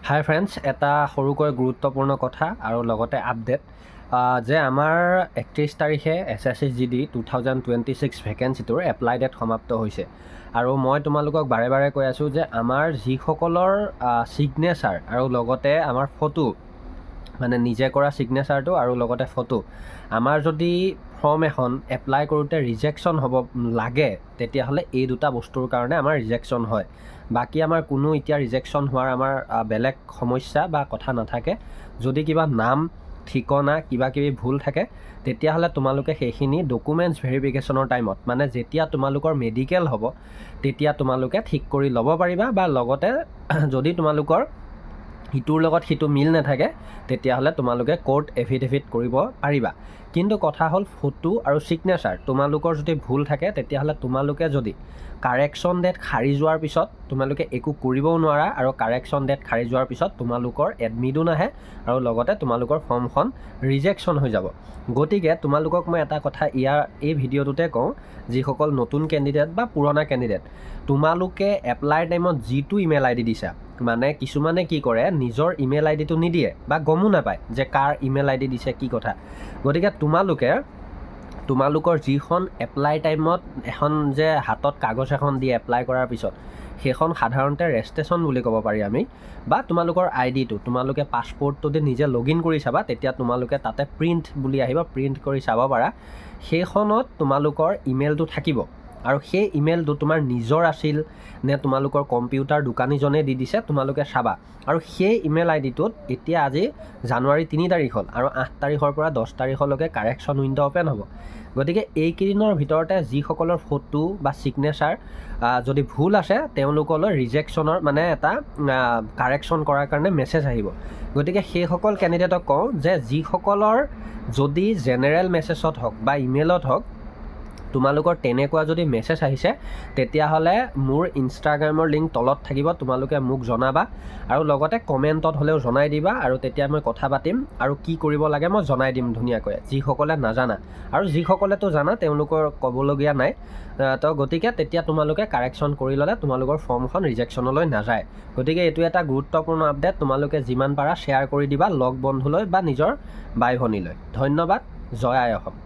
হাই friends, এটা সৰুকৈ গুৰুত্বপূৰ্ণ কথা আৰু লগতে আপডেট যে আমাৰ 31 তাৰিখে SSC-GD 2026 ভেকেঞ্চিটোৰ এপ্লাই ডেট সমাপ্ত হৈছে। আৰু মই তোমালোকক বাৰে বাৰে কৈ আছোঁ যে আমাৰ যিসকলৰ ছিগনেচাৰ আৰু লগতে আমাৰ ফটো, মানে নিজে কৰা ছিগনেচাৰটো আৰু লগতে ফটো, আমাৰ যদি ফৰ্ম এখন এপ্লাই কৰোঁতে ৰিজেকশ্যন হ'ব লাগে, তেতিয়াহ'লে এই দুটা বস্তুৰ কাৰণে আমাৰ ৰিজেকশ্যন হয়। বাকী আমাৰ কোনো এতিয়া ৰিজেকশ্যন হোৱাৰ আমাৰ বেলেগ সমস্যা বা কথা নাথাকে। যদি কিবা নাম ঠিকনা কিবা কিবি ভুল থাকে, তেতিয়াহ'লে তোমালোকে সেইখিনি ডকুমেণ্টছ ভেৰিফিকেশ্যনৰ টাইমত, মানে যেতিয়া তোমালোকৰ মেডিকেল হ'ব, তেতিয়া তোমালোকে ঠিক কৰি ল'ব পাৰিবা। বা লগতে যদি তোমালোকৰ ইটোৰ লগত সিটো মিল নাথাকে, তেতিয়াহ'লে তোমালোকে কোৰ্ট এফিডেভিট কৰিব পাৰিবা। কিন্তু কথা হ'ল ফটো আৰু ছিগনেচাৰ তোমালোকৰ যদি ভুল থাকে, তেতিয়াহ'লে তোমালোকে যদি কাৰেকশ্যন ডেট সাৰি যোৱাৰ পিছত তোমালোকে একো কৰিবও নোৱাৰা, আৰু কাৰেকশ্যন ডেট সাৰি যোৱাৰ পিছত তোমালোকৰ এডমিটো নাহে আৰু লগতে তোমালোকৰ ফৰ্মখন ৰিজেকশ্যন হৈ যাব। গতিকে তোমালোকক মই এটা কথা এই ভিডিঅ'টোতে কওঁ, যিসকল নতুন কেণ্ডিডেট বা পুৰণা কেণ্ডিডেট, তোমালোকে এপ্লাই টাইমত যিটো ইমেইল ID দিছা, মানে কিছুমানে কি কৰে, নিজৰ ইমেইল IDটো নিদিয়ে বা গমো নাপায় যে কাৰ ইমেইল ID দিছে কি কথা। গতিকে তোমালোকৰ যিখন এপ্লাই টাইমত এখন যে হাতত কাগজ এখন দি এপ্লাই কৰাৰ পিছত, সেইখন সাধাৰণতে ৰেজিষ্ট্ৰেশ্যন বুলি ক'ব পাৰি আমি, বা তোমালোকৰ IDটো তোমালোকে পাছপৰ্টটো দি নিজে লগইন কৰি চাবা, তেতিয়া তোমালোকে তাতে প্ৰিণ্ট বুলি আহিব, প্ৰিণ্ট কৰি চাব পাৰা। সেইখনত তোমালোকৰ ইমেইলটো থাকিব, আৰু সেই ইমেইলটো তোমাৰ নিজৰ আছিল নে তোমালোকৰ কম্পিউটাৰ দোকানীজনে দি দিছে, তোমালোকে চাবা। আৰু সেই ইমেইল IDটোত এতিয়া আজি জানুৱাৰী 3 তাৰিখ হ'ল, আৰু 8 তাৰিখৰ পৰা 10 তাৰিখলৈকে কাৰেকশ্যন উইণ্ড' অ'পেন হ'ব। গতিকে এইকেইদিনৰ ভিতৰতে যিসকলৰ ফটো বা ছিগনেচাৰ যদি ভুল আছে, তেওঁলোকলৈ ৰিজেকশ্যনৰ মানে এটা কাৰেকশ্যন কৰাৰ কাৰণে মেছেজ আহিব। গতিকে সেইসকল কেণ্ডিডেটক কওঁ যে যিসকলৰ যদি জেনেৰেল মেছেজত হওক বা ইমেইলত হওক তোমালোকৰ তেনেকুৱা যদি মেছেজ আহিছে, তেতিয়াহ'লে মোৰ ইনষ্টাগ্ৰামৰ লিংক তলত থাকিব, তোমালোকে মোক জনাবা, আৰু লগতে কমেণ্টত হ'লেও জনাই দিবা, আৰু তেতিয়া মই কথা পাতিম আৰু কি কৰিব লাগে মই জনাই দিম ধুনীয়াকৈ, যিসকলে নাজানা। আৰু যিসকলেতো জানা তেওঁলোকৰ ক'বলগীয়া নাই। তো গতিকে তেতিয়া তোমালোকে কাৰেকশ্যন কৰি ল'লে তোমালোকৰ ফৰ্মখন ৰিজেকশ্যনলৈ নাযায়। গতিকে এইটো এটা গুৰুত্বপূৰ্ণ আপডেট, তোমালোকে যিমান পাৰা শ্বেয়াৰ কৰি দিবা লগ বন্ধুলৈ বা নিজৰ বাই ভনীলৈ। ধন্যবাদ। জয় আই অসম।